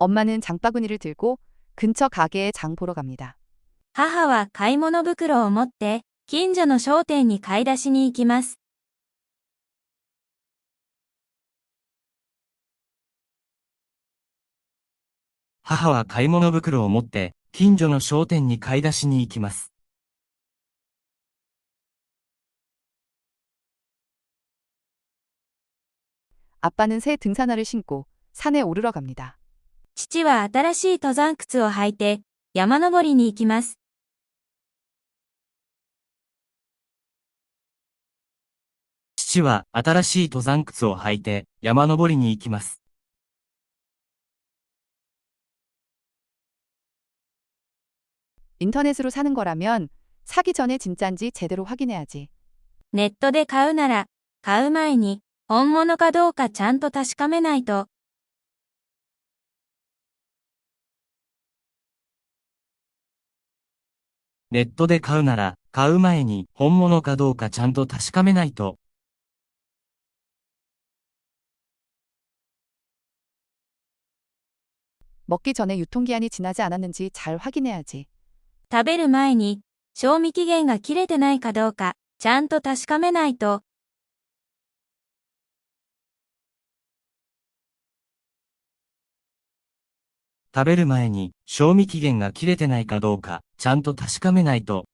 엄마는 장바구니를 들고 근처 가게에 장 보러 갑니다. 母は買い物袋を持って、近所の商店に買い出しに行きます。母は買い物袋を持って、近所の商店に買い出しに行きます。 아빠는 새 등산화를 신고 산에 오르러 갑니다. 父は新しい登山靴を履いて、山登りに行きます。父は新しい登山靴を履いて山登りに行きます。 인터넷으로 사는 거라면 사기 전에 진짠지 제대로 확인해야지. ネットで買うなら、買う前に、本物かどうかちゃんと確かめないと。ネットで買うなら、買う前に本物かどうかちゃんと確かめないと。 먹기 전에 유통기한이 지나지 않았는지 잘 확인해야지. 食べる前に、賞味期限が切れてないかどうか、ちゃんと確かめないと。食べる前に賞味期限が切れてないかどうかちゃんと確かめないと。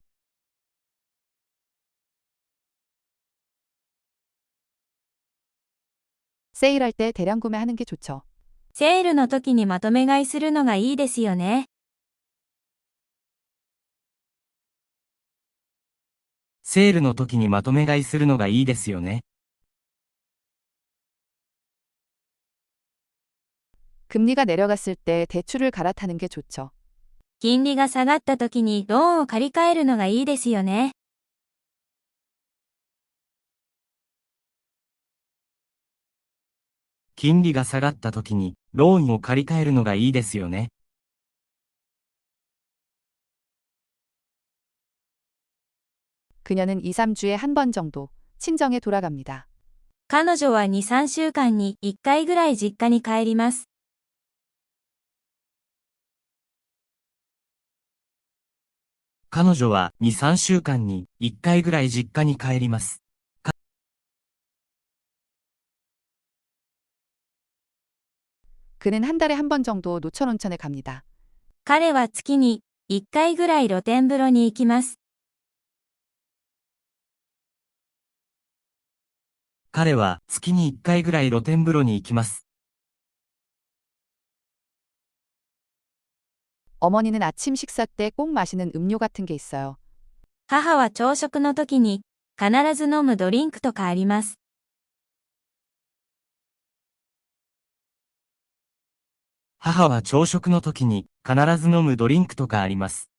세일할 때 대량 구매하는 게 좋죠. セールの時にまとめ買いするのがいいですよね。セールの時にまとめ買いするのがいいですよね。 금리가 내려갔을 때 대출을 갈아타는 게 좋죠. 金利が下がった時にローンを借り換えるのがいいですよね。金利が下がった時にローンを借り換えるのがいいですよね。 그녀는 2, 3주에 한 번 정도 친정에 돌아갑니다. 彼女は2、3週間に1回ぐらい実家に帰ります。彼女は2、3週間に1回ぐらい実家に帰ります。 그는 한 달에 한 번 정도 노천 온천에 갑니다. 彼は月に1回ぐらい露天風呂に行きます。彼は月に1回ぐらい露天風呂に行きます。 어머니는 아침 식사 때 꼭 마시는 음료 같은 게 있어요. 母は朝食の時に必ず飲むドリンクとかあります。母は朝食の時に必ず飲むドリンクとかあります。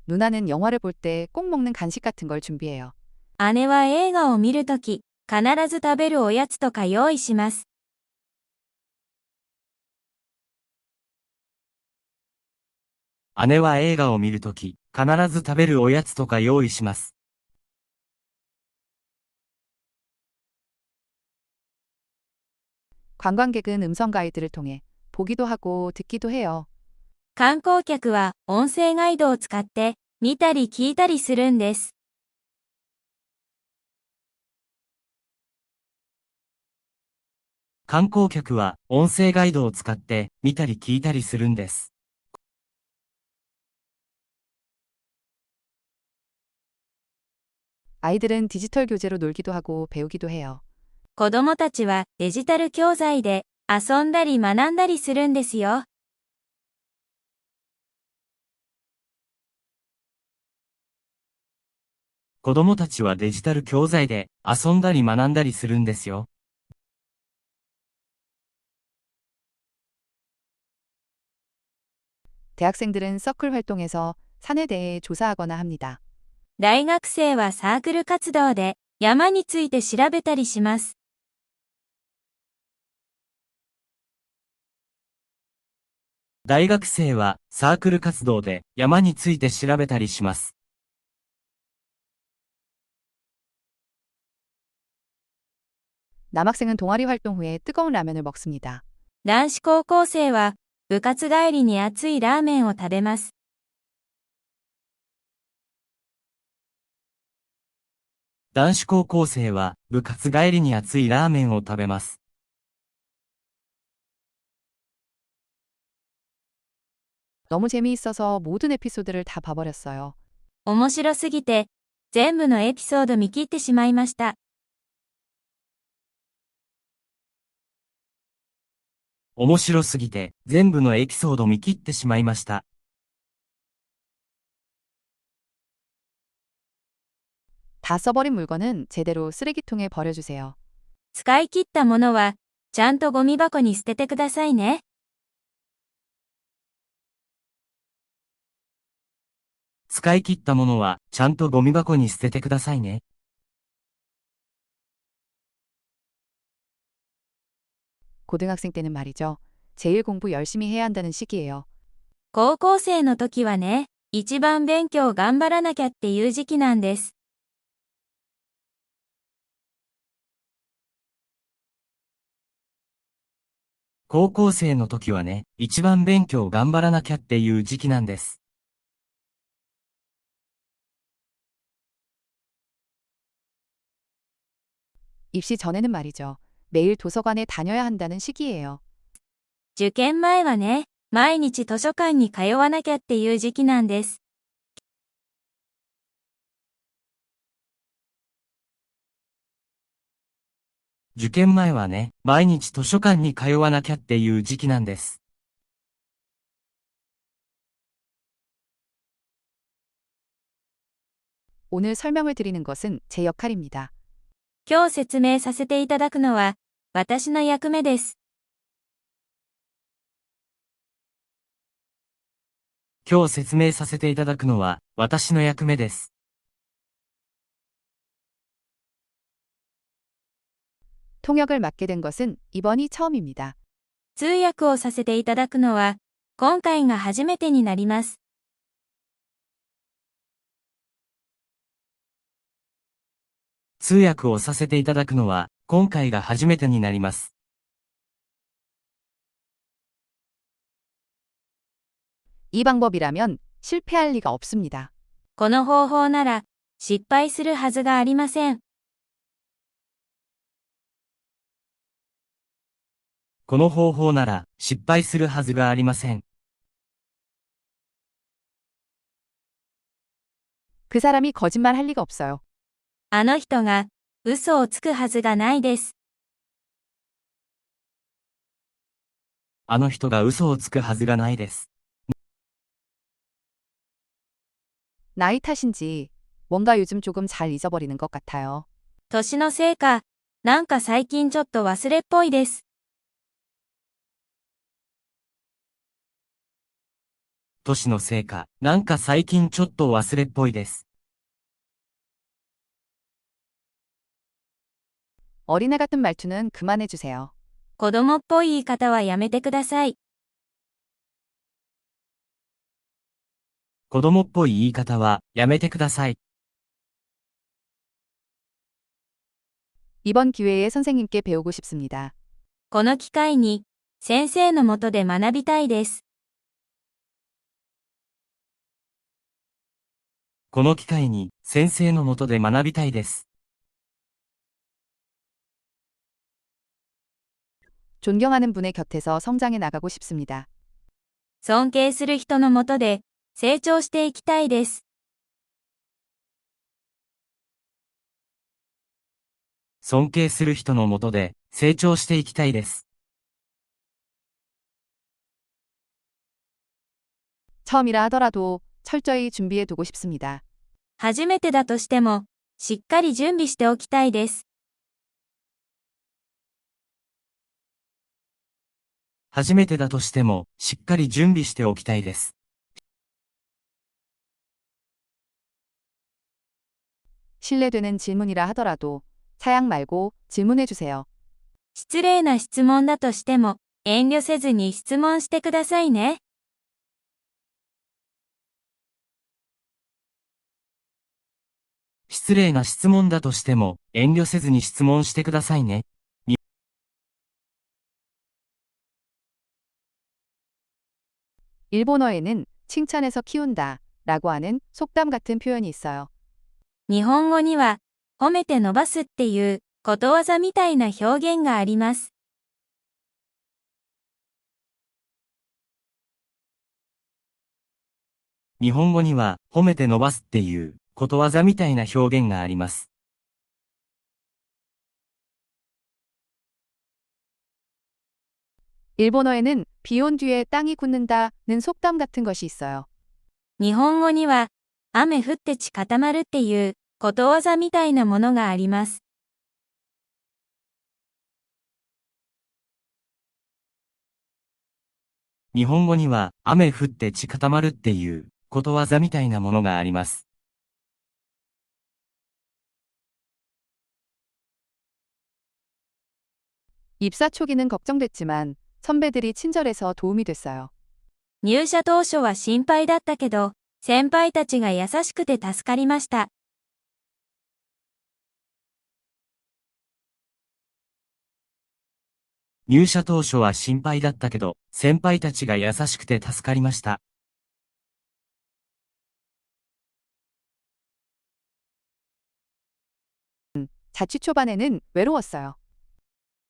누나는 영화를 볼 때 꼭 먹는 간식 같은 걸 준비해요. 姉は映画を見るとき、必ず食べるおやつとか用意します。 姉は映画を見るとき、必ず食べるおやつとか用意します。 관광객은 음성 가이드를 통해 보기도 하고 듣기도 해요. 観光客は音声ガイドを使って見たり聞いたりするんです。 観光客は音声ガイドを使って見たり聞いたりするんです。 아이들은 디지털 교재로 놀기도 하고 배우기도 해요. 子供たちはデジタル教材で遊んだり学んだりするんですよ。 子供たちはデジタル教材で遊んだり学んだりするんですよ。 대학생들은 서클 활동에서 산에 대해 조사하거나 합니다. 大学生はサークル活動で山について調べたりします。 大学生はサークル活動で山について調べたりします。 남학생은 동아리 활동 후에 뜨거운 라면을 먹습니다. 男子高校生は部活帰りに熱いラーメンを食べます。男子高校生は部活帰りに熱いラーメンを食べます。 너무 재미있어서 모든 에피소드를 다 봐버렸어요. 面白すぎて、全部のエピソード見切ってしまいました。面白すぎて全部のエピソード見切ってしまいました。 다 써버린 물건은 제대로 쓰레기통에 버려주세요. 使い切ったものは、ちゃんとゴミ箱に捨ててくださいね。 使い切ったものはちゃんとゴミ箱に捨ててくださいね。 고등학생 때는 말이죠. 제일 공부 열심히 해야 한다는 시기예요. 高校生の時はね、一番勉強頑張らなきゃっていう時期なんです。 高校生の時はね、一番勉強頑張らなきゃっていう時期なんです。 입시 전에는 말이죠. 매일 도서관에 다녀야 한다는 시기예요. 受験前はね、毎日図書館に通わなきゃっていう時期なんです。 受験前はね、毎日図書館に通わなきゃっていう時期なんです。 오늘 설명을 드리는 것은 제 역할입니다. 今日説明させていただくのは、私の役目です。 今日説明させていただくのは私の役目です。 통역을 맡게 된 것은 이번이 처음입니다. 通訳をさせていただくのは、今回が初めてになります。 通訳をさせていただくのは今回が初めてになります。 이 방법이라면 실패할 리가 없습니다. この方法なら、失敗するはずがありません。 この方法なら失敗するはずがありません。 그 사람이 거짓말 할 리가 없어요. あの人が、嘘をつくはずがないです。 あの人が嘘をつくはずがないです。 나이 탓인지 뭔가 요즘 조금 잘 잊어버리는 것 같아요. 年のせいか、なんか最近ちょっと忘れっぽいです。 年のせいか、なんか最近ちょっと忘れっぽいです。 어린애 같은 말투는 그만해주세요. 子供っぽい言い方はやめてください。 子供っぽい言い方はやめてください。 이번 기회에 선생님께 배우고 싶습니다. この機会に、先生のもとで学びたいです。 この機会に先生のもとで学びたいです。 존경하는 분의 곁에서 성장해 나가고 싶습니다. 尊敬する人のもとで、成長していきたいです。 尊敬する人のもとで成長していきたいです。 처음이라 하더라도 철저히 준비해 두고 싶습니다. 初めてだとしても、しっかり準備しておきたいです。 初めてだとしてもしっかり準備しておきたいです。 신뢰되는 질문이라 하더라도 사양 말고 질문해 주세요. 失礼な質問だとしても、遠慮せずに質問してくださいね。 失礼な質問だとしても遠慮せずに質問してくださいね。日 일본어에는 칭찬해서 키운다 라고 하는 속담 같은 표현이 있어요. 日本語には、褒めて伸ばすっていうことわざみたいな表現があります。日本語には、褒めて伸ばすっていうことわざみたいな表現があります。 일본어에는 비 온 뒤에 땅이 굳는다는 속담 같은 것이 있어요. 日本語には、雨降って地固まるっていうことわざみたいなものがあります。日本語には、雨降って地固まるっていうことわざみたいなものがあります。 입사 초기는 걱정됐지만 선배들이 친절해서 도움이 됐어요. 入社当初は心配だったけど、先輩たちが優しくて助かりました。入社当初は心配だったけど、先輩たちが優しくて助かりました。 자취 초반에는 외로웠어요.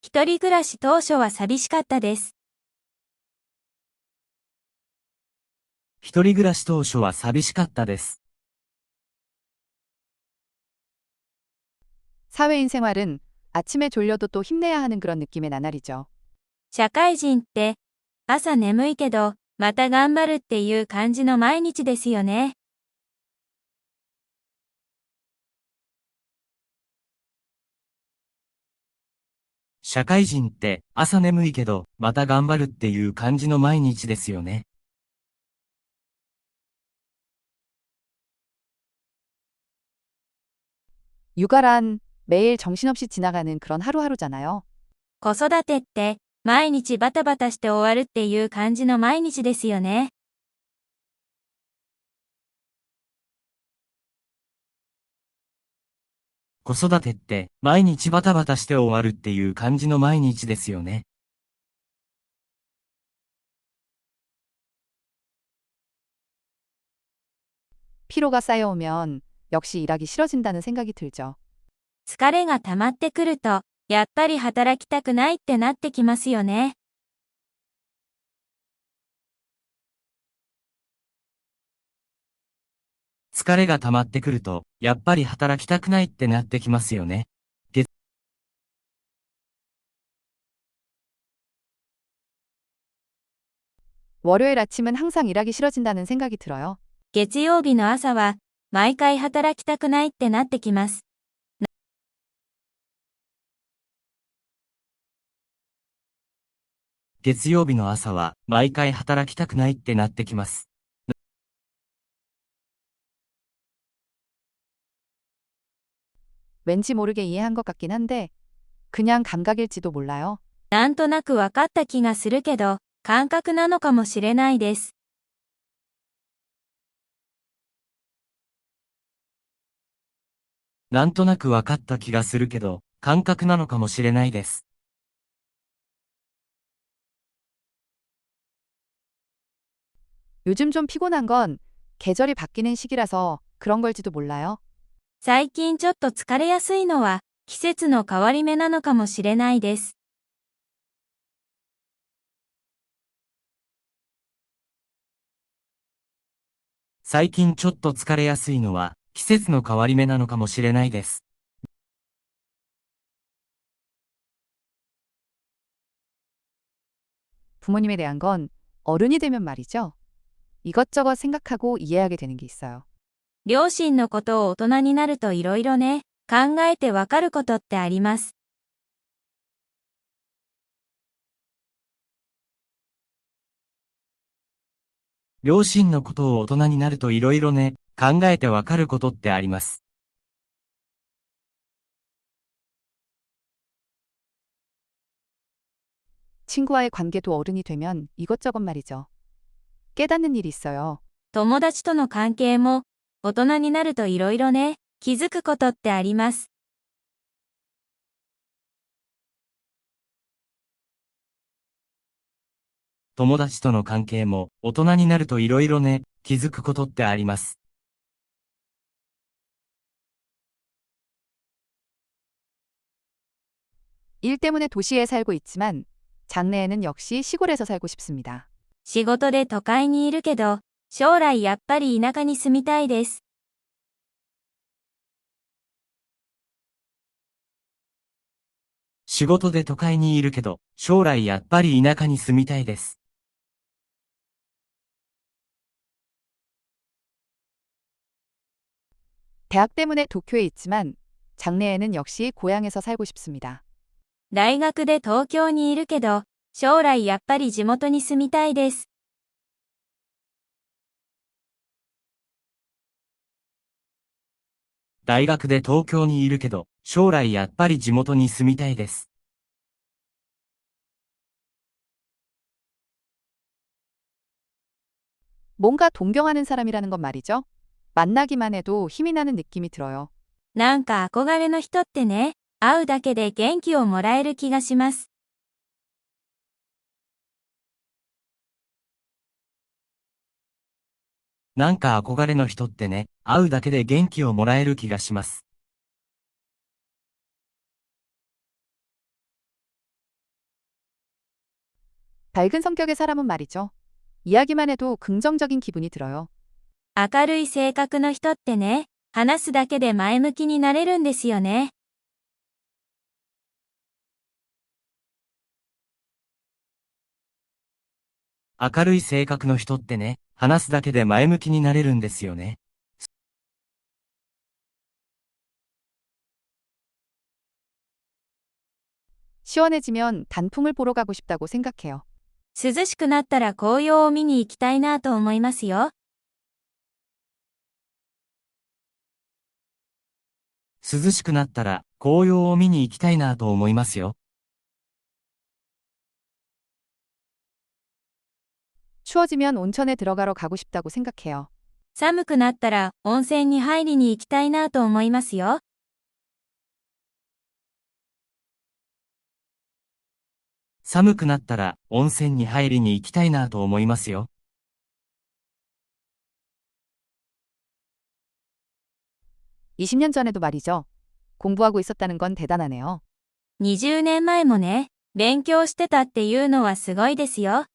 一人暮らし当初は寂しかったです。一人暮らし当初は寂しかったです。 사회인 생활은 아침에 졸려도 또 힘내야 하는 그런 느낌의 나날이죠. 社会人って、朝眠いけど、また頑張るっていう感じの毎日ですよね。社会人って朝眠いけど、また頑張るっていう感じの毎日ですよね。 육아란 매일 정신없이 지나가는 그런 하루하루잖아요. 子育てって、毎日バタバタして終わるっていう感じの毎日ですよね。子育てって毎日バタバタして終わるっていう感じの毎日ですよね。 피로가 쌓여오면 역시 일하기 싫어진다는 생각이 들죠. 疲れが溜まってくると、やっぱり働きたくないってなってきますよね。疲れが溜まってくると、やっぱり働きたくないってなってきますよね。 월요일 아침은 항상 일하기 싫어진다는 생각이 들어요. 月曜日の朝は、毎回働きたくないってなってきます。月曜日の朝は、毎回働きたくないってなってきます。 왠지 모르게 이해한 것 같긴 한데 그냥 감각일지도 몰라요. なんとなくわかった気がするけど、感覚なのかもしれないです。なんとなくわかった気がするけど、感覚なのかもしれないです。 요즘 좀 피곤한 건 계절이 바뀌는 시기라서 그런 걸지도 몰라요. 最近ちょっと疲れやすいのは、季節の変わり目なのかもしれないです。最近ちょっと疲れやすいのは、季節の変わり目なのかもしれないです。 부모님에 대한 건 어른이 되면 말이죠. 이것저것 생각하고 이해하게 되는 게 있어요. 両親のことを大人になるといろいろね、考えてわかることってあります。両親のことを大人になるといろいろね、考えてわかることってあります。 친구와의 관계도 어른이 되면 이것저것 말이죠. 깨닫는 일이 있어요. 友達との関係も、大人になるといろいろね、気づくことってあります。友達との関係も大人になると色々ね、気づくことってあります。일 때문에 도시에 살고 있지만 장래에는 역시 시골에서 살고 싶습니다. 仕事で都会にいるけど、将来やっぱり田舎に住みたいです。仕事で都会にいるけど、将来やっぱり田舎に住みたいです。 대학 때문에 도쿄에 있지만 장래에는 역시 고향에서 살고 싶습니다. 大学で東京にいるけど、将来やっぱり地元に住みたいです。大学で東京にいるけど、将来やっぱり地元に住みたいです。 뭔가 동경하는 사람이라는 건 말이죠. 만나기만 해도 힘이 나는 느낌이 들어요. なんか憧れの人ってね、会うだけで元気をもらえる気がします。なんか憧れの人ってね、会うだけで元気をもらえる気がします。 밝은 성격의 사람은 말이죠. 이야기만 해도 긍정적인 기분이 들어요. 明るい性格の人ってね、話すだけで前向きになれるんですよね。明るい性格の人ってね、話すだけで前向きになれるんですよね。 시원해지면 단풍을 보러 가고 싶다고 생각해요. 涼しくなったら紅葉を見に行きたいなと思いますよ。涼しくなったら紅葉を見に行きたいなと思いますよ。 추워지면 온천에 들어가러 가고 싶다고 생각해요. 寒くなったら温泉に入りに行きたいなと思いますよ。寒くなったら温泉に入りに行きたいなと思いますよ。 20년 전에도 말이죠. 공부하고 있었다는 건 대단하네요. 20年前もね、勉強してたっていうのはすごいですよ。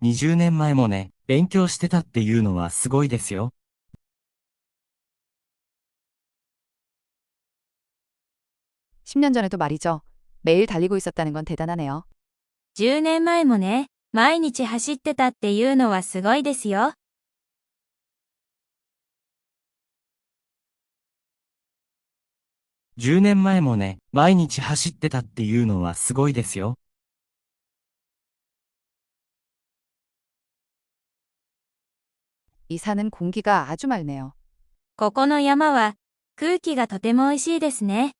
20年前もね、勉強してたっていうのはすごいですよ。 10년 전에도 말이죠. 매일 달리고 있었다는 건 대단하네요. 10年前もね、毎日走ってたっていうのはすごいですよ。10年前もね、毎日走ってたっていうのはすごいですよ。 이 산은 공기가 아주 맑네요. ここの山は空気がとても美味しいですね。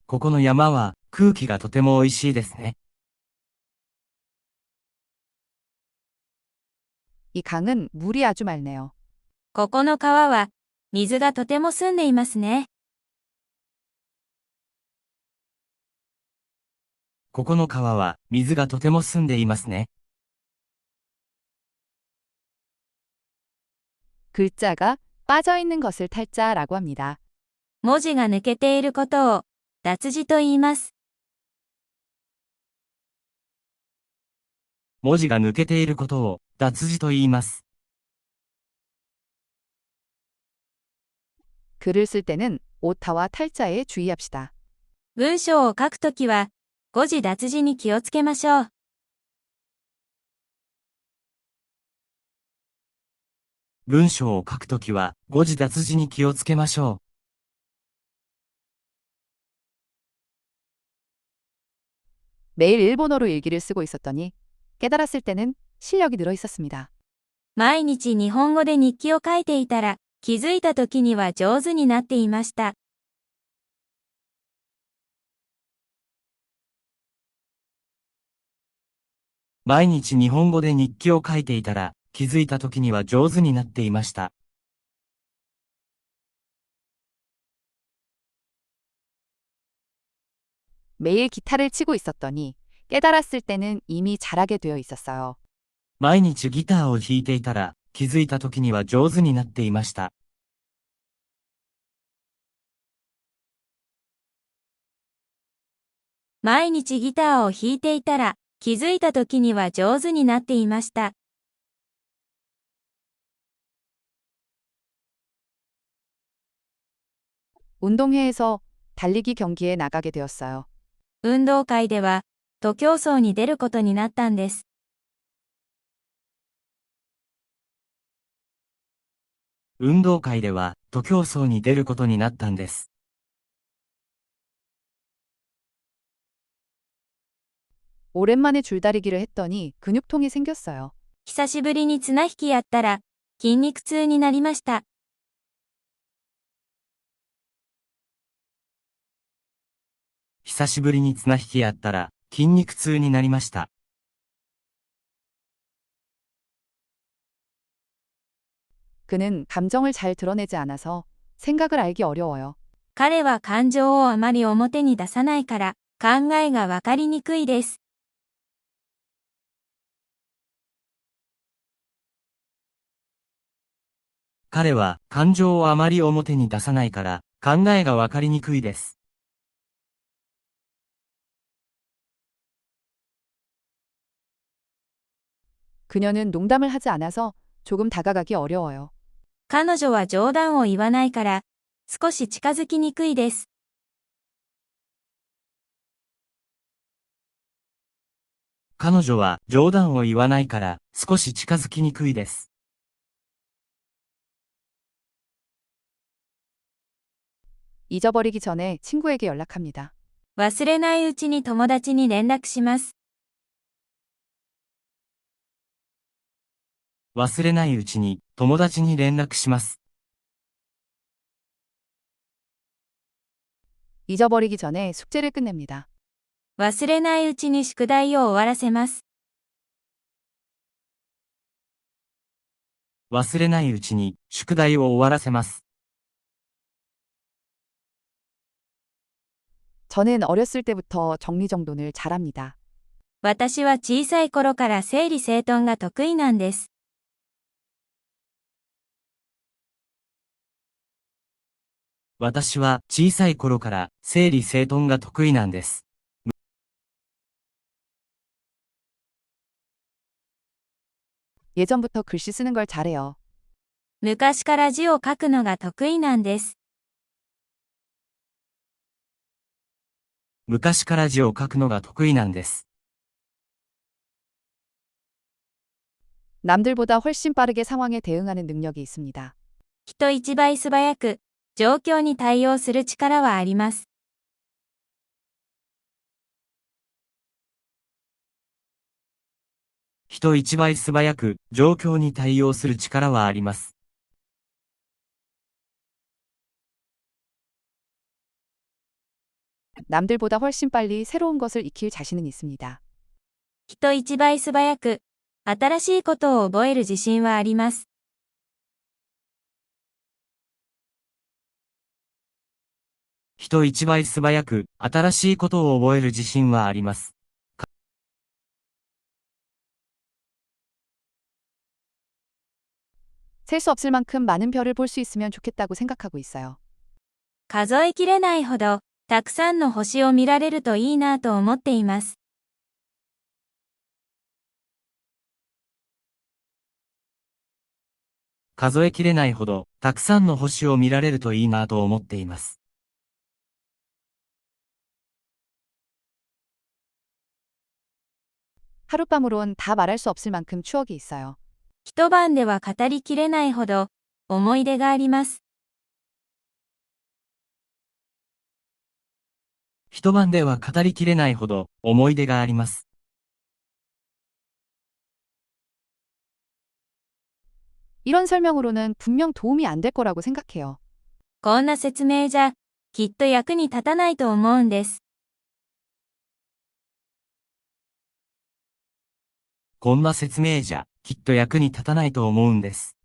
ここの山は空気がとても美味しいですね。 이 강은 물이 아주 맑네요. ここの川は水がとても澄んでいますね。ここの川は水がとても澄んでいますね。 글자가 빠져있는 것을 탈자라고 합니다. 文字が抜けていることを脱字と言います。文字が抜けていることを脱字と言います。 글을 쓸 때는 오타와 탈자에 주의합시다. 文章を書くときは誤字脱字に気をつけましょう。文章を書くときは誤字脱字に気をつけましょう。 매일 일본어로 일기를 쓰고 있었더니 깨달았을 때는 실력이 늘어 있었습니다. 毎日日本語で日記を書いていたら気づいたときには上手になっていました。毎日日本語で日記を書いていたら気づいたときには上手になっていました。 매일 기타를 치고 있었더니 깨달았을 때는 이미 잘하게 되어 있었어요. 毎日ギターを弾いていたら、気づいた時には上手になっていました。毎日ギターを弾いていたら、気づいた時には上手になっていました。운동회에서 달리기 경기에 나가게 되었어요. 運動会では、徒競走に出ることになったんです。運動会では、徒競走に出ることになったんです。 오랜만에 줄다리기를 했더니 근육통이 생겼어요. 久しぶりに綱引きやったら、筋肉痛になりました。久しぶりに綱引きやったら、筋肉痛になりました。 그는 감정을 잘 드러내지 않아서 생각을 알기 어려워요. 彼は感情をあまり表に出さないから、考えがわかりにくいです。彼は感情をあまり表に出さないから考えがわかりにくいです。 그녀는 농담을 하지 않아서 조금 다가가기 어려워요. 彼女は冗談を言わないから、少し近づきにくいです。彼女は冗談を言わないから少し近づきにくいです。 잊어버리기 전에 친구에게 연락합니다. 忘れないうちに友達に連絡します。忘れないうちに友達に連絡します。 잊어버리기 전에 숙제를 끝냅니다. 忘れないうちに宿題を終わらせます。忘れないうちに宿題を終わらせます。 저는 어렸을 때부터 정리정돈을 잘합니다. 私は小さい頃から整理整頓が得意なんです。私は小さい頃から整理整頓が得意なんです。 예전부터 글씨 쓰는 걸 잘해요. 昔から字を書くのが得意なんです。昔から字を書くのが得意なんです。 남들보다 훨씬 빠르게 상황에 대응하는 능력이 있습니다. 人一倍素早く、状況に対応する力はあります。人一倍素早く状況に対応する力はあります。 남들보다 훨씬 빨리 새로운 것을 익힐 자신은 있습니다. 人一倍素早く、新しいことを覚える自信はあります。人一倍素早く新しいことを覚える自信はあります。 셀 수 없을 만큼 많은 별을 볼 수 있으면 좋겠다고 생각하고 있어요. 数えきれないほど、たくさんの星を見られるといいなと思っています。数えきれないほどたくさんの星を見られるといいなと思っています。 하룻밤으론 다 말할 수 없을 만큼 추억이 있어요. 一晩では語りきれないほど、思い出があります。一晩では語りきれないほど思い出があります。 이런 설명으로는 분명 도움이 안 될 거라고 생각해요. こんな説明じゃ、きっと役に立たないと思うんです。こんな説明じゃきっと役に立たないと思うんです。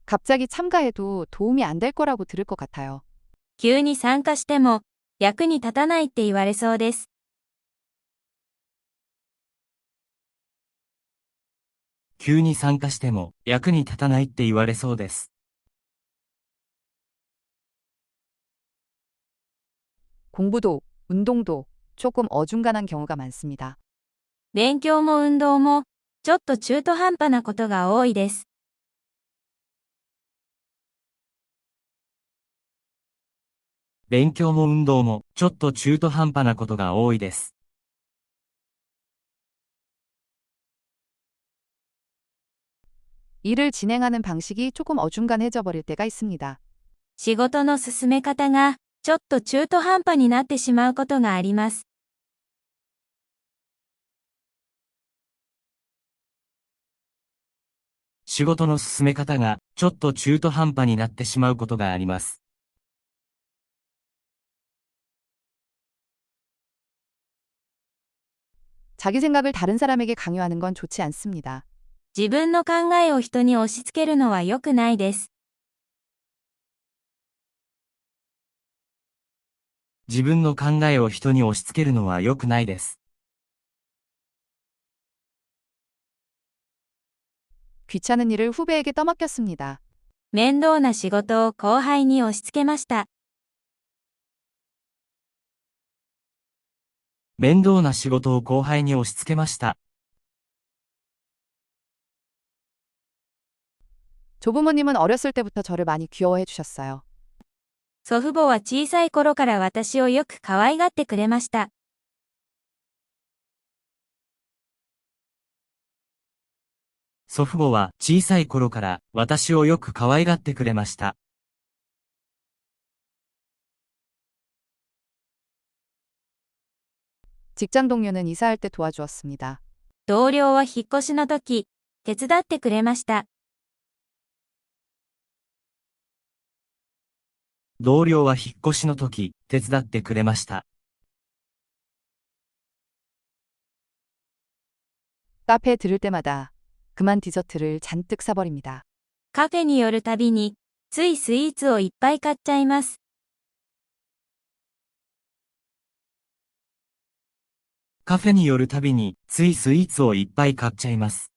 갑자기 참가해도 도움이 안 될 거라고 들을 것 같아요. 急に参加しても役に立たないって言われそうです。急に参加しても役に立たないって言われそうです。 공부도, 운동도 조금 어중간한 경우가 많습니다. 勉強も運動もちょっと中途半端なことが多いです。勉強も運動もちょっと中途半端なことが多いです。 일을 진행하는 방식이 조금 어중간해져 버릴 때가 있습니다. 仕事の進め方がちょっと中途半端になってしまうことがあります。仕事の進め方がちょっと中途半端になってしまうことがあります。 자기 생각을 다른 사람에게 강요하는 건 좋지 않습니다. 自分の考えを人に押し付けるのは良くないです。自分の考えを人に押し付けるのは良くないです。 귀찮은 일을 후배에게 떠맡겼습니다. 面倒な仕事を後輩に押し付けました。面倒な仕事を後輩に押し付けました。 조부모님은 어렸을 때부터 저를 많이 귀여워해 주셨어요. 祖父母は小さい頃から私をよく可愛がってくれました。祖父母は小さい頃から私をよく可愛がってくれました。 직장 동료는 이사할 때 도와주었습니다. 同僚は引っ越しの時、手伝ってくれました。同僚は引っ越しの時、手伝ってくれました。 카페에 들을 때마다 그만 디저트를 잔뜩 사버립니다. カフェに寄るたびに、ついスイーツをいっぱい買っちゃいます。カフェに寄るたびに、ついスイーツをいっぱい買っちゃいます。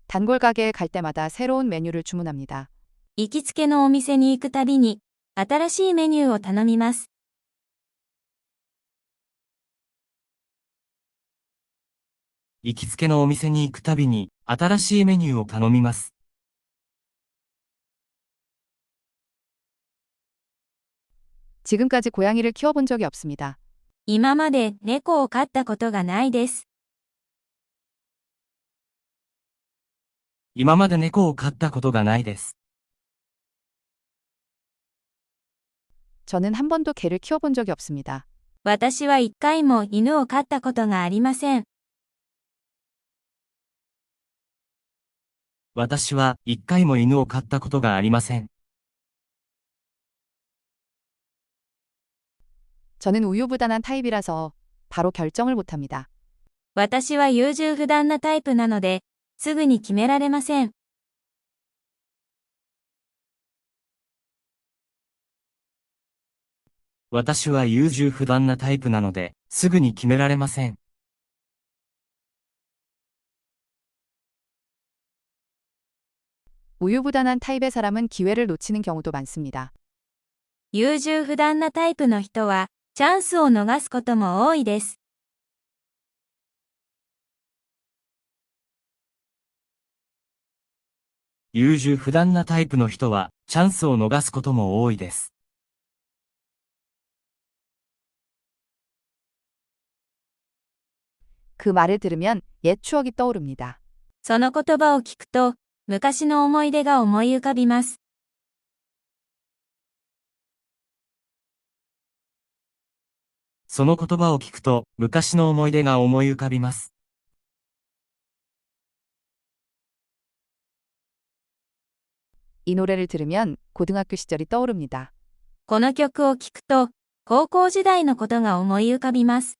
단골 가게에 갈 때마다 새로운 메뉴를 주문합니다. 行きつけのお店に行くたびに、新しいメニューを頼みます。行きつけのお店に行くたびに、新しいメニューを頼みます。 지금까지 고양이를 키워본 적이 없습니다. 今まで猫を飼ったことがないです。今まで猫を飼ったことがないです。 저는 한 번도 개를 키워본 적이 없습니다. 私は一回も犬を飼ったことがありません。私は一回も犬を飼ったことがありません。 저는 우유부단한 타입이라서 바로 결정을 못합니다. 私は優柔不断なタイプなので、すぐに決められません。私は優柔不断なタイプなので、すぐに決められません。 우유부단한 타입의 사람은 기회를 놓치는 경우도 많습니다. 優柔不断なタイプの人は、チャンスを逃すことも多いです。優柔不断なタイプの人は、チャンスを逃すことも多いです。 그 말을 들으면 옛 추억이 떠오릅니다. その言葉を聞くと、昔の思い出が思い浮かびます。その言葉を聞くと、昔の思い出が思い浮かびます。 이 노래를 들으면 고등학교 시절이 떠오릅니다. この曲を聴くと、高校時代のことが思い浮かびます。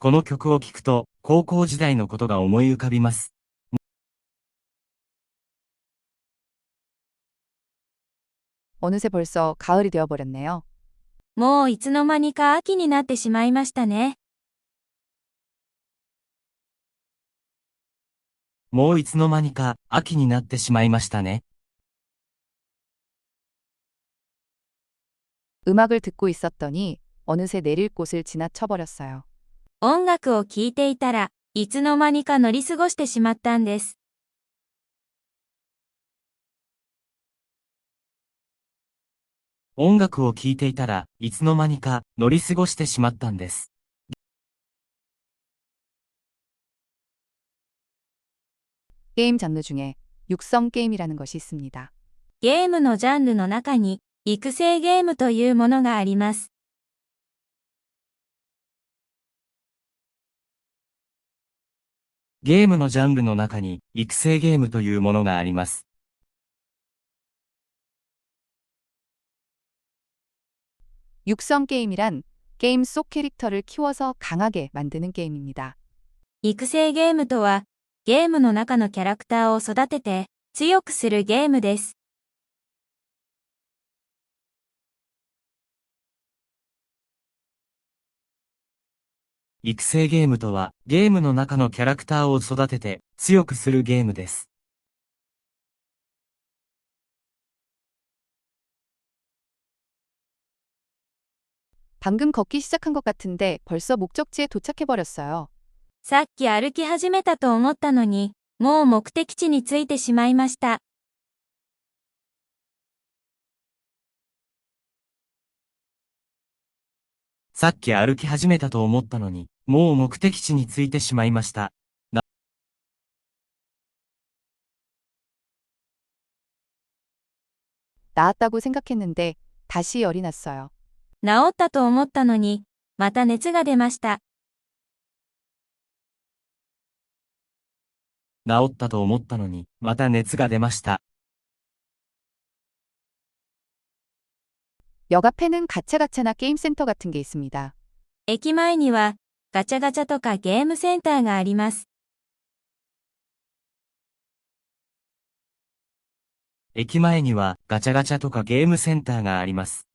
この曲を聴くと、高校時代のことが思い浮かびます。 어느새 벌써 가을이 되어버렸네요. もういつの間にか秋になってしまいましたね。もういつの間にか秋になってしまいましたね。 음악을 듣고 있었더니 어느새 내릴 곳을 지나쳐버렸어요. 音楽を聴いていたらいつの間にか乗り過ごしてしまったんです。音楽を聴いていたらいつの間にか乗り過ごしてしまったんです。 게임 장르 중에 육성 게임이라는 것이 있습니다. ゲームのジャンルの中に育成ゲームというものがあります。ゲームのジャンルの中に育成ゲームというものがあります。 육성 게임이란 게임 속 캐릭터를 키워서 강하게 만드는 게임입니다. 育成ゲームとは、ゲームの中のキャラクターを育てて強くするゲームです。育成ゲームとは、ゲームの中のキャラクターを育てて強くするゲームです。 방금 걷기 시작한 것 같은데 벌써 목적지에 도착해버렸어요. さっき歩き始めたと思ったのに、もう目的地に着いてしまいました。さっき歩き始めたと思ったのに、もう目的地に着いてしまいました。 나았다고 생각했는데 다시 열이 났어요. 治ったと思ったのに、また熱が出ました。治ったと思ったのに、また熱が出ました。 역 앞에는 가차가차나 게임센터 같은 게 있습니다. 駅前にはガチャガチャとかゲームセンターがあります。駅前にはガチャガチャとかゲームセンターがあります。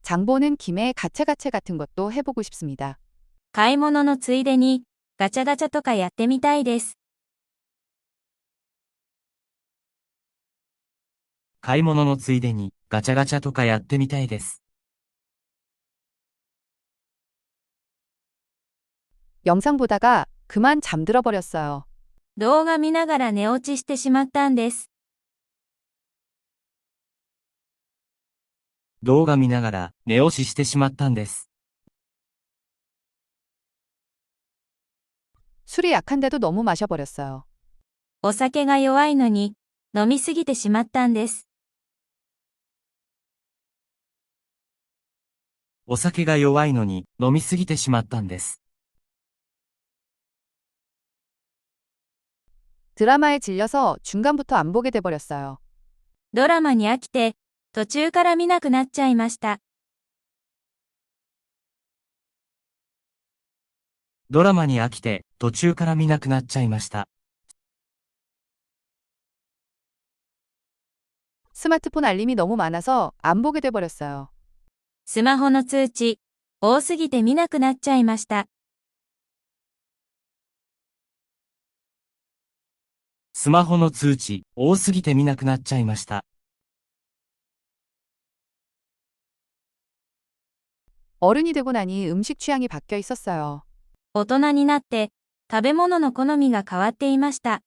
장보는 김에 가차가차 같은 것도 해보고 싶습니다. 買い物のついでにガチャガチャとかやってみたいです。買い物のついでにガチャガチャとかやってみたいです。 영상 보다가 그만 잠들어 버렸어요. 動画見ながら寝落ちしてしまったんです。動画見ながら寝落ちしてしまったんです。 술이 약한데도 너무 마셔버렸어요. お酒が弱いのに飲みすぎてしまったんです。お酒が弱いのに飲みすぎてしまったんです。 드라마에 질려서 중간부터 안 보게 돼버렸어요. ドラマに飽きて途中から見なくなっちゃいました。ドラマに飽きて途中から見なくなっちゃいました。 스마트폰 알림이 너무 많아서 안 보게 돼버렸어요. スマホの通知多すぎて見なくなっちゃいました。スマホの通知多すぎて見なくなっちゃいました。 어른이 되고 나니 음식 취향이 바뀌어 있었어요. 大人になって食べ物の好みが変わっていました。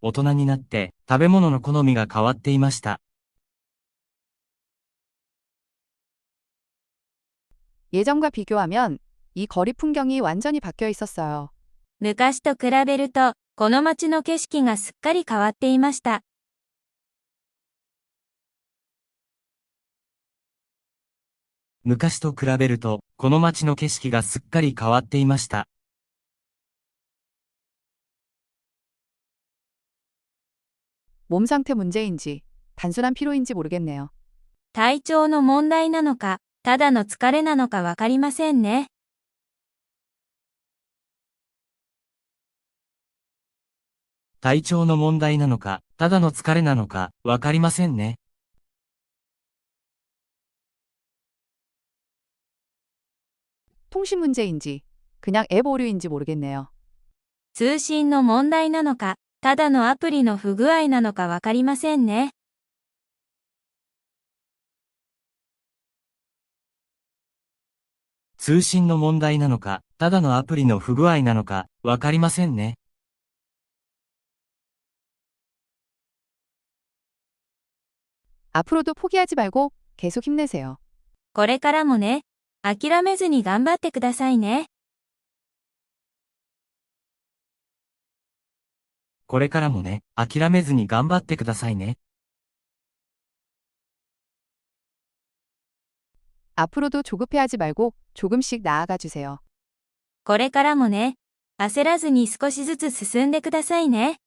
大人になって食べ物の好みが変わっていました。 예전과 비교하면 이 거리 풍경이 완전히 바뀌어 있었어요. 昔と比べるとこの街の景色がすっかり変わっていました。昔と比べると、この街の景色がすっかり変わっていました。몸 상태 문제인지 단순한 피로인지 모르겠네요. 体調の問題なのか、ただの疲れなのかわかりませんね。体調の問題なのか、ただの疲れなのか、わかりませんね。 통신 문제인지 그냥 앱 오류인지 모르겠네요. 通信の問題なのか、ただのアプリの不具合なのかわかりませんね。通信の問題なのか、ただのアプリの不具合なのか、わかりませんね。 앞으로도 포기하지 말고 계속 힘내세요. これからもね、諦めずに頑張ってくださいね。これからもね、諦めずに頑張ってくださいね。 앞으로도 조급해하지 말고 조금씩 나아가 주세요. これからもね、焦らずに少しずつ進んでくださいね。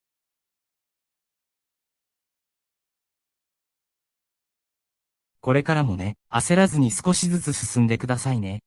これからもね、焦らずに少しずつ進んでくださいね。